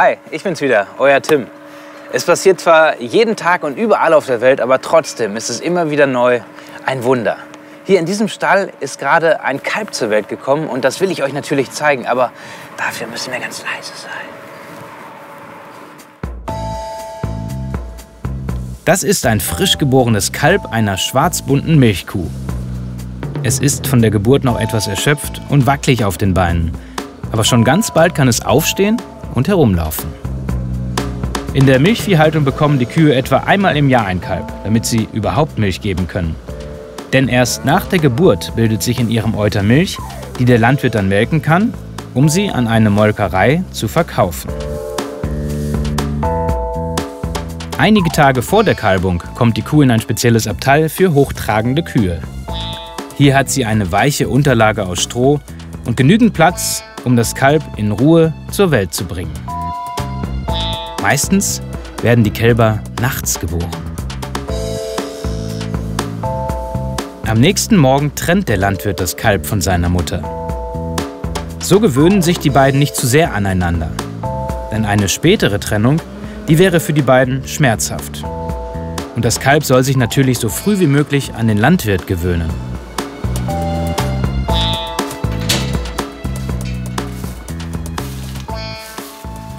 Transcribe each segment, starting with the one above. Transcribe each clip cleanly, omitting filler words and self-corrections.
Hi, ich bin's wieder, euer Tim. Es passiert zwar jeden Tag und überall auf der Welt, aber trotzdem ist es immer wieder neu ein Wunder. Hier in diesem Stall ist gerade ein Kalb zur Welt gekommen und das will ich euch natürlich zeigen, aber dafür müssen wir ganz leise sein. Das ist ein frisch geborenes Kalb einer schwarzbunten Milchkuh. Es ist von der Geburt noch etwas erschöpft und wackelig auf den Beinen. Aber schon ganz bald kann es aufstehen und herumlaufen. In der Milchviehhaltung bekommen die Kühe etwa einmal im Jahr ein Kalb, damit sie überhaupt Milch geben können. Denn erst nach der Geburt bildet sich in ihrem Euter Milch, die der Landwirt dann melken kann, um sie an eine Molkerei zu verkaufen. Einige Tage vor der Kalbung kommt die Kuh in ein spezielles Abteil für hochtragende Kühe. Hier hat sie eine weiche Unterlage aus Stroh und genügend Platz, um das Kalb in Ruhe zur Welt zu bringen. Meistens werden die Kälber nachts geboren. Am nächsten Morgen trennt der Landwirt das Kalb von seiner Mutter. So gewöhnen sich die beiden nicht zu sehr aneinander. Denn eine spätere Trennung, die wäre für die beiden schmerzhaft. Und das Kalb soll sich natürlich so früh wie möglich an den Landwirt gewöhnen.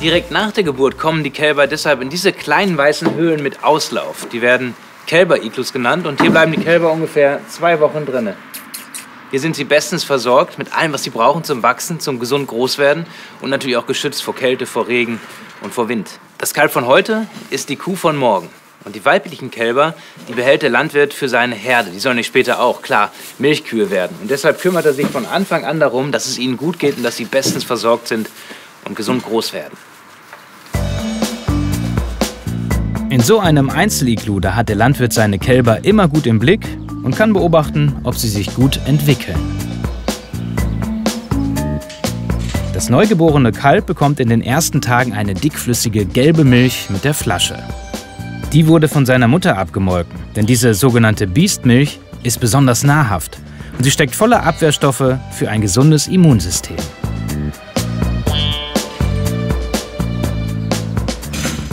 Direkt nach der Geburt kommen die Kälber deshalb in diese kleinen weißen Höhlen mit Auslauf. Die werden Kälberiglus genannt und hier bleiben die Kälber ungefähr 2 Wochen drin. Hier sind sie bestens versorgt mit allem, was sie brauchen zum Wachsen, zum gesund Großwerden und natürlich auch geschützt vor Kälte, vor Regen und vor Wind. Das Kalb von heute ist die Kuh von morgen. Und die weiblichen Kälber, die behält der Landwirt für seine Herde. Die sollen nicht später auch, klar, Milchkühe werden. Und deshalb kümmert er sich von Anfang an darum, dass es ihnen gut geht und dass sie bestens versorgt sind und gesund groß werden. In so einem Einzeliglu, da hat der Landwirt seine Kälber immer gut im Blick und kann beobachten, ob sie sich gut entwickeln. Das neugeborene Kalb bekommt in den ersten Tagen eine dickflüssige gelbe Milch mit der Flasche. Die wurde von seiner Mutter abgemolken, denn diese sogenannte Biestmilch ist besonders nahrhaft und sie steckt voller Abwehrstoffe für ein gesundes Immunsystem.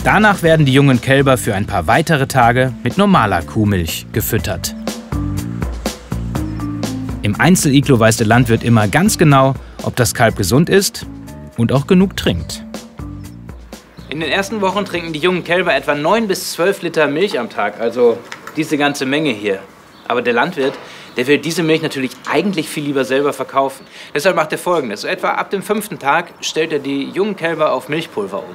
Danach werden die jungen Kälber für ein paar weitere Tage mit normaler Kuhmilch gefüttert. Im Einzeliglu weiß der Landwirt immer ganz genau, ob das Kalb gesund ist und auch genug trinkt. In den ersten Wochen trinken die jungen Kälber etwa 9 bis 12 Liter Milch am Tag, also diese ganze Menge hier. Aber der Landwirt, der will diese Milch natürlich eigentlich viel lieber selber verkaufen. Deshalb macht er Folgendes: Etwa ab dem 5. Tag stellt er die jungen Kälber auf Milchpulver um.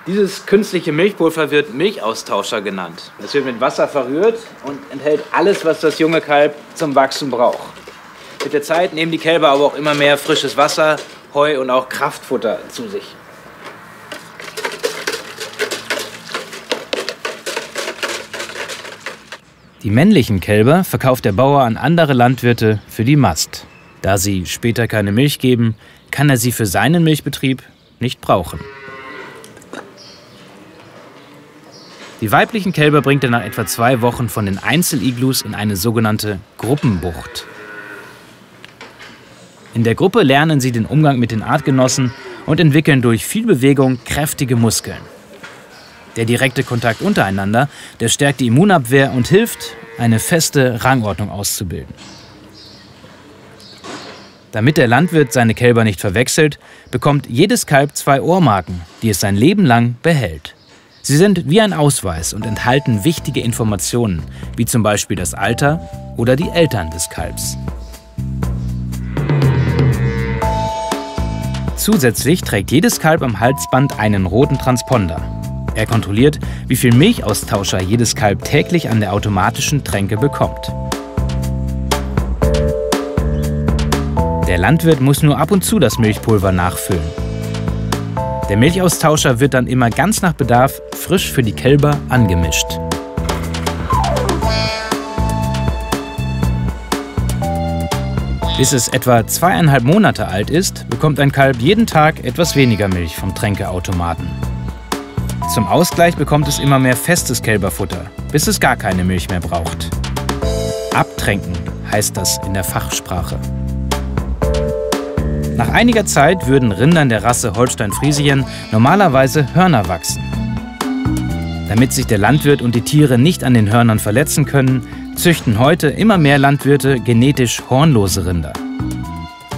Dieses künstliche Milchpulver wird Milchaustauscher genannt. Es wird mit Wasser verrührt und enthält alles, was das junge Kalb zum Wachsen braucht. Mit der Zeit nehmen die Kälber aber auch immer mehr frisches Wasser, Heu und auch Kraftfutter zu sich. Die männlichen Kälber verkauft der Bauer an andere Landwirte für die Mast. Da sie später keine Milch geben, kann er sie für seinen Milchbetrieb nicht brauchen. Die weiblichen Kälber bringt er nach etwa 2 Wochen von den Einzeliglus in eine sogenannte Gruppenbucht. In der Gruppe lernen sie den Umgang mit den Artgenossen und entwickeln durch viel Bewegung kräftige Muskeln. Der direkte Kontakt untereinander, der stärkt die Immunabwehr und hilft, eine feste Rangordnung auszubilden. Damit der Landwirt seine Kälber nicht verwechselt, bekommt jedes Kalb 2 Ohrmarken, die es sein Leben lang behält. Sie sind wie ein Ausweis und enthalten wichtige Informationen, wie zum Beispiel das Alter oder die Eltern des Kalbs. Zusätzlich trägt jedes Kalb am Halsband einen roten Transponder. Er kontrolliert, wie viel Milchaustauscher jedes Kalb täglich an der automatischen Tränke bekommt. Der Landwirt muss nur ab und zu das Milchpulver nachfüllen. Der Milchaustauscher wird dann immer ganz nach Bedarf frisch für die Kälber angemischt. Bis es etwa 2,5 Monate alt ist, bekommt ein Kalb jeden Tag etwas weniger Milch vom Tränkeautomaten. Zum Ausgleich bekommt es immer mehr festes Kälberfutter, bis es gar keine Milch mehr braucht. Abtränken heißt das in der Fachsprache. Nach einiger Zeit würden Rindern der Rasse Holstein-Friesien normalerweise Hörner wachsen. Damit sich der Landwirt und die Tiere nicht an den Hörnern verletzen können, züchten heute immer mehr Landwirte genetisch hornlose Rinder.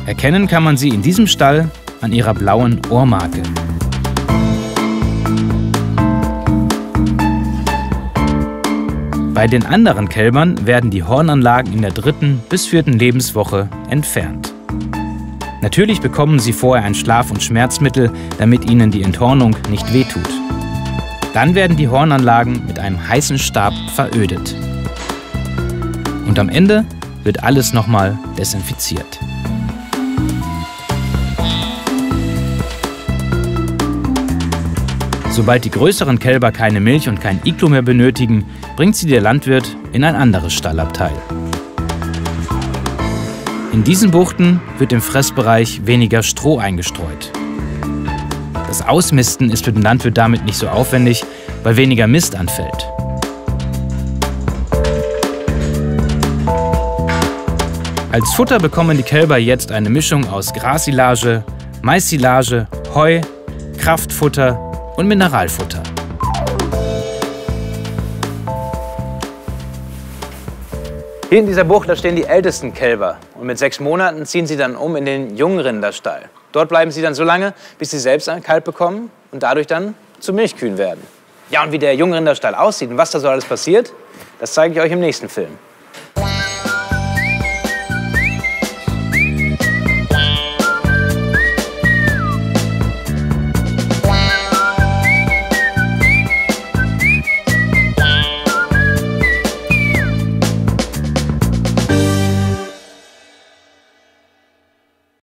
Erkennen kann man sie in diesem Stall an ihrer blauen Ohrmarke. Bei den anderen Kälbern werden die Hornanlagen in der 3. bis 4. Lebenswoche entfernt. Natürlich bekommen sie vorher ein Schlaf- und Schmerzmittel, damit ihnen die Enthornung nicht wehtut. Dann werden die Hornanlagen mit einem heißen Stab verödet. Und am Ende wird alles nochmal desinfiziert. Sobald die größeren Kälber keine Milch und kein Iglu mehr benötigen, bringt sie der Landwirt in ein anderes Stallabteil. In diesen Buchten wird im Fressbereich weniger Stroh eingestreut. Das Ausmisten ist für den Landwirt damit nicht so aufwendig, weil weniger Mist anfällt. Als Futter bekommen die Kälber jetzt eine Mischung aus Grassilage, Maissilage, Heu, Kraftfutter und Mineralfutter. Hier in dieser Bucht, da stehen die ältesten Kälber. Und mit 6 Monaten ziehen sie dann um in den Jungrinderstall. Dort bleiben sie dann so lange, bis sie selbst ein Kalb bekommen und dadurch dann zu Milchkühen werden. Ja, und wie der Jungrinderstall aussieht und was da so alles passiert, das zeige ich euch im nächsten Film.